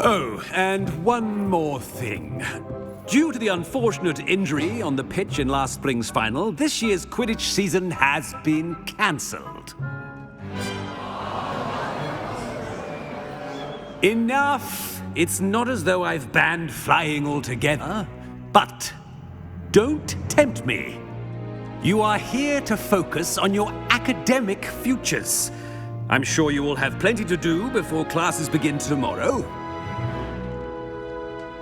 Oh, and one more thing. Due to the unfortunate injury on the pitch in last spring's final, this year's Quidditch season has been cancelled. Enough! It's not as though I've banned flying altogether, but don't tempt me. You are here to focus on your academic futures. I'm sure you will have plenty to do before classes begin tomorrow.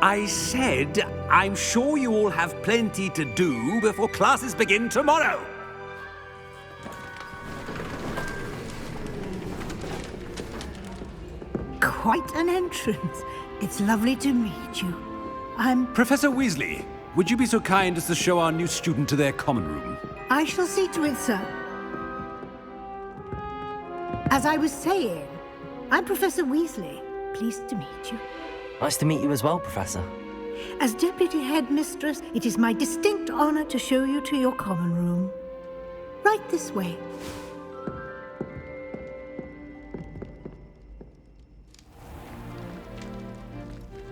I said, I'm sure you all have plenty to do before classes begin tomorrow. Quite an entrance. It's lovely to meet you. I'm... Professor Weasley, would you be so kind as to show our new student to their common room? I shall see to it, sir. As I was saying, I'm Professor Weasley. Pleased to meet you. Nice to meet you as well, Professor. As Deputy Headmistress, it is my distinct honor to show you to your common room. Right this way.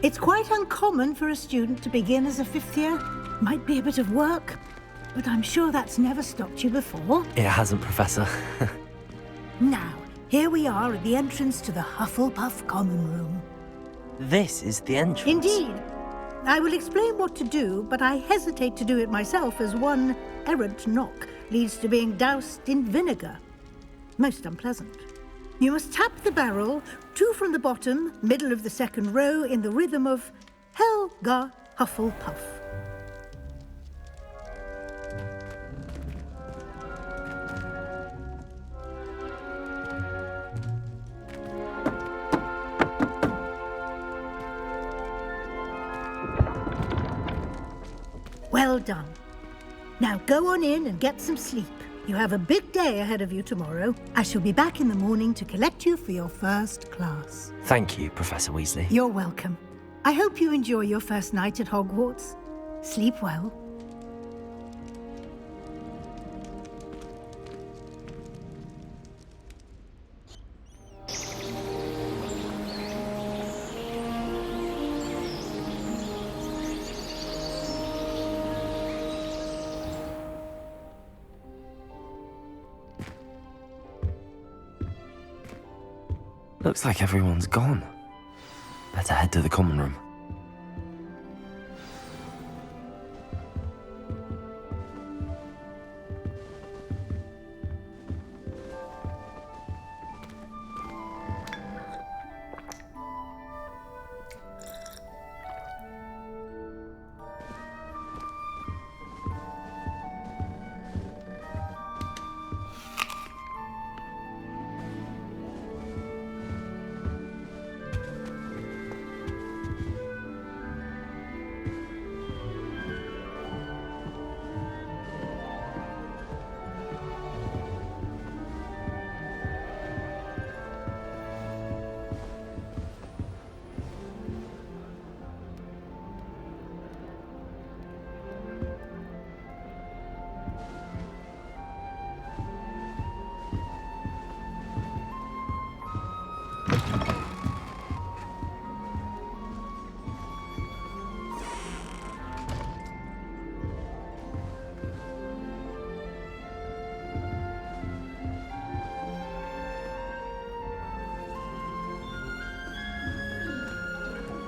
It's quite uncommon for a student to begin as a fifth year. Might be a bit of work, but I'm sure that's never stopped you before. It hasn't, Professor. Now, here we are at the entrance to the Hufflepuff common room. This is the entrance. Indeed. I will explain what to do, but I hesitate to do it myself as one errant knock leads to being doused in vinegar. Most unpleasant. You must tap the barrel, 2 from the bottom, middle of the second row, in the rhythm of Helga Hufflepuff. Well done. Now go on in and get some sleep. You have a big day ahead of you tomorrow. I shall be back in the morning to collect you for your first class. Thank you, Professor Weasley. You're welcome. I hope you enjoy your first night at Hogwarts. Sleep well. Looks like everyone's gone. Better head to the common room.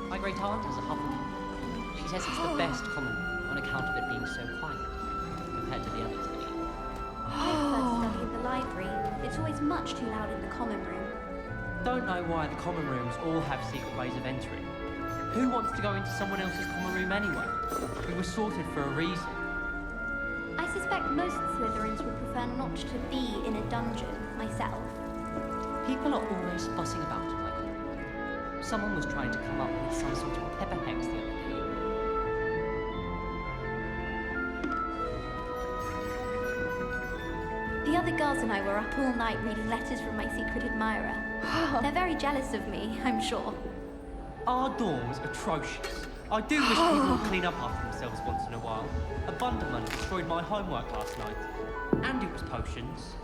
My great aunt is a Hufflepuff. She says it's the best common on account of it being so quiet compared to the others. I first study in the library. It's always much too loud in the common room. Don't know why the common rooms all have secret ways of entering. Who wants to go into someone else's common room anyway? We were sorted for a reason. I suspect most Slytherins would prefer not to be in a dungeon, myself. People are always fussing about it like that. Someone was trying to come up with some sort of pepper hex the other day. The other girls and I were up all night reading letters from my secret admirer. They're very jealous of me, I'm sure. Our dorm's atrocious. I do wish people would clean up after themselves once in a while. A Bunderman destroyed my homework last night. And it was potions.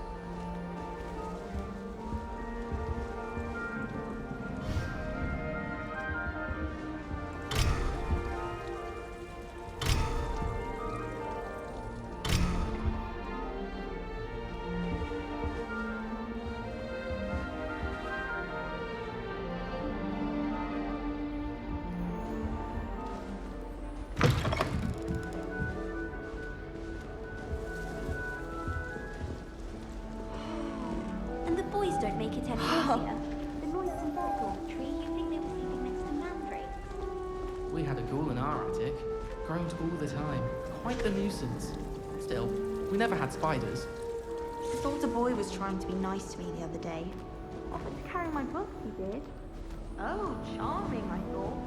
We had a ghoul in our attic. Groaned all the time. Quite the nuisance. Still, we never had spiders. I thought a boy was trying to be nice to me the other day. Offered to carry my book, he did. Oh, charming, I thought.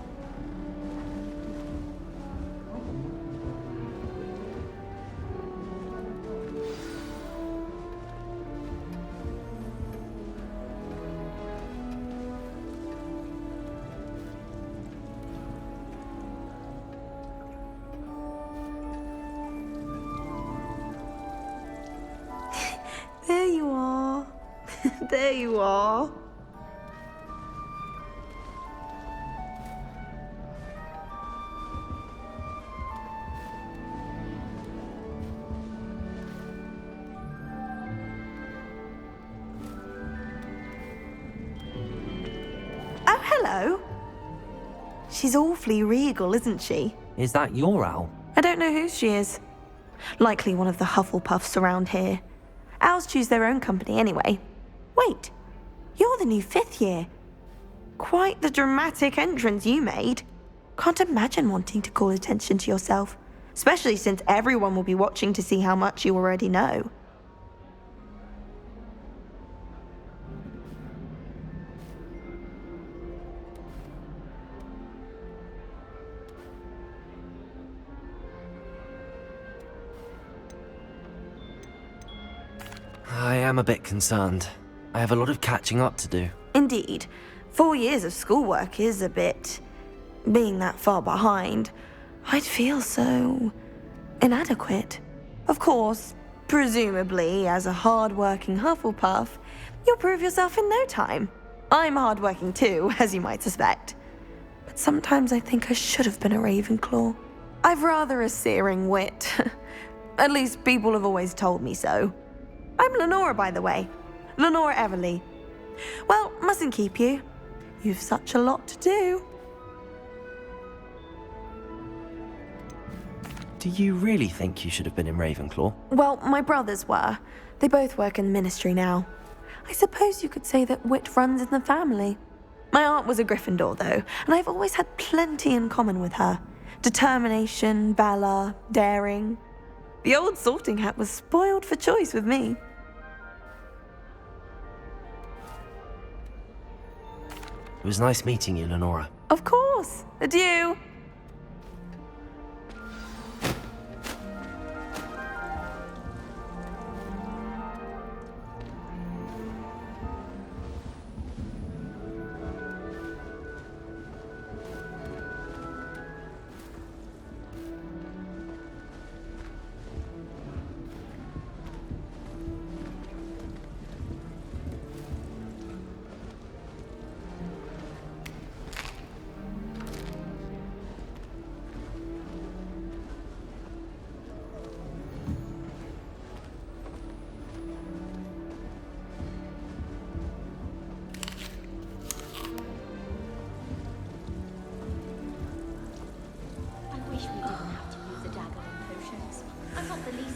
There you are. There you are. Oh, hello. She's awfully regal, isn't she? Is that your owl? I don't know who she is. Likely one of the Hufflepuffs around here. Owls choose their own company anyway. Wait, you're the new 5th year. Quite the dramatic entrance you made. Can't imagine wanting to call attention to yourself, especially since everyone will be watching to see how much you already know. I am a bit concerned. I have a lot of catching up to do. Indeed, 4 years of schoolwork is a bit... Being that far behind, I'd feel so... inadequate. Of course, presumably, as a hard-working Hufflepuff, you'll prove yourself in no time. I'm hard-working too, as you might suspect. But sometimes I think I should have been a Ravenclaw. I've rather a searing wit. At least people have always told me so. I'm Lenora, by the way. Lenora Everly. Well, mustn't keep you. You've such a lot to do. Do you really think you should have been in Ravenclaw? Well, my brothers were. They both work in the ministry now. I suppose you could say that wit runs in the family. My aunt was a Gryffindor, though, and I've always had plenty in common with her. Determination, valor, daring. The old sorting hat was spoiled for choice with me. It was nice meeting you, Lenora. Of course. Adieu.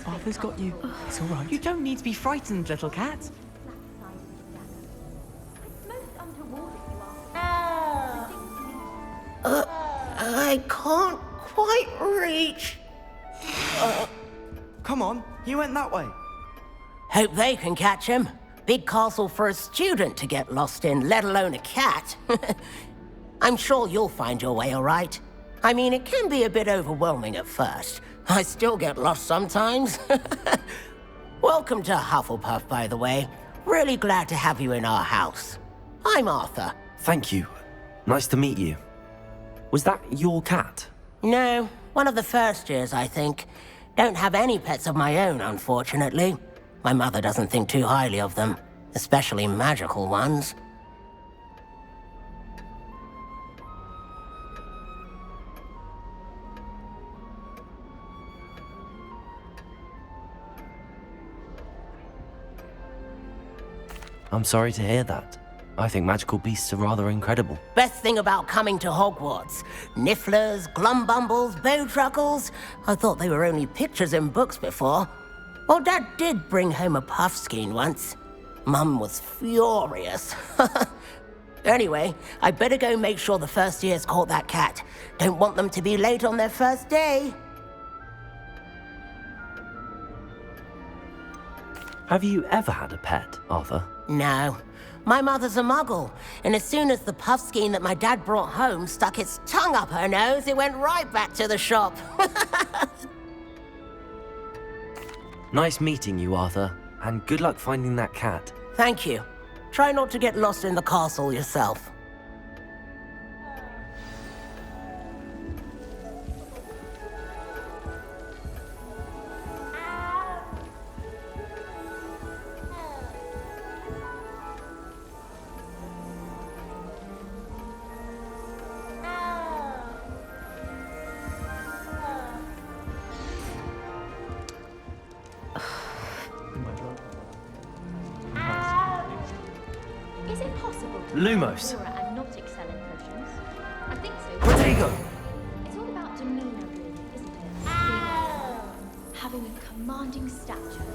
Arthur's got you. It's all right. You don't need to be frightened, little cat. I can't quite reach. Come on, you went that way. Hope they can catch him. Big castle for a student to get lost in, let alone a cat. I'm sure you'll find your way all right. I mean, it can be a bit overwhelming at first. I still get lost sometimes. Welcome to Hufflepuff, by the way. Really glad to have you in our house. I'm Arthur. Thank you. Nice to meet you. Was that your cat? No, one of the first years, I think. Don't have any pets of my own, unfortunately. My mother doesn't think too highly of them, especially magical ones. I'm sorry to hear that. I think magical beasts are rather incredible. Best thing about coming to Hogwarts. Nifflers, glumbumbles, bowtruckles. I thought they were only pictures in books before. Well, Dad did bring home a puffskein once. Mum was furious. Anyway, I'd better go make sure the first years caught that cat. Don't want them to be late on their first day. Have you ever had a pet, Arthur? No. My mother's a muggle, and as soon as the puffskein that my dad brought home stuck its tongue up her nose, it went right back to the shop. Nice meeting you, Arthur, and good luck finding that cat. Thank you. Try not to get lost in the castle yourself. Is it possible to Lumos. Aurora and not excel in potions? I think so. Protego! It's all about demeanor, really, isn't it? Having a commanding stature.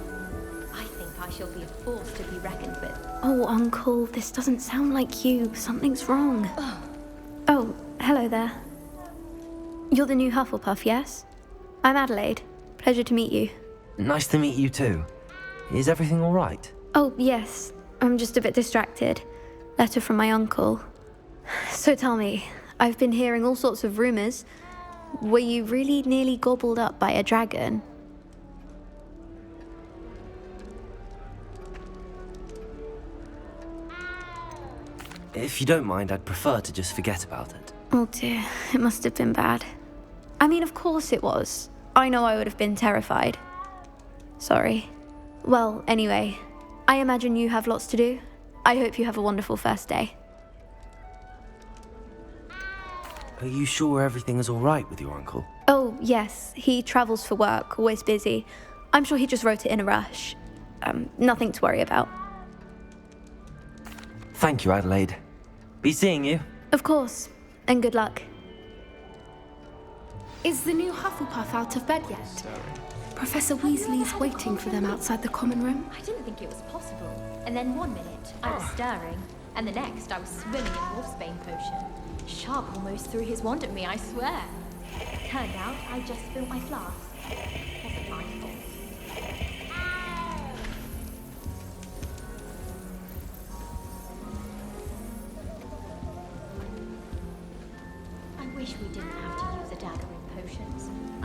I think I shall be a force to be reckoned with. Oh, Uncle, this doesn't sound like you. Something's wrong. Oh, hello there. You're the new Hufflepuff, yes? I'm Adelaide. Pleasure to meet you. Nice to meet you too. Is everything all right? Oh, yes. I'm just a bit distracted. Letter from my uncle. So tell me, I've been hearing all sorts of rumors. Were you really nearly gobbled up by a dragon? If you don't mind, I'd prefer to just forget about it. Oh dear, it must have been bad. I mean, of course it was. I know I would have been terrified. Sorry. Well, anyway, I imagine you have lots to do. I hope you have a wonderful first day. Are you sure everything is all right with your uncle? Oh, yes. He travels for work, always busy. I'm sure he just wrote it in a rush. Nothing to worry about. Thank you, Adelaide. Be seeing you. Of course. And good luck. Is the new Hufflepuff out of bed yet? Professor Weasley's waiting for them outside the common room. I didn't think it was possible. And then 1 minute, I was stirring, and the next, I was swimming in Wolfsbane potion. Sharp almost threw his wand at me, I swear. Turned out, I just spilled my flask. Wasn't my fault. I wish we didn't have to use a dagger in potions.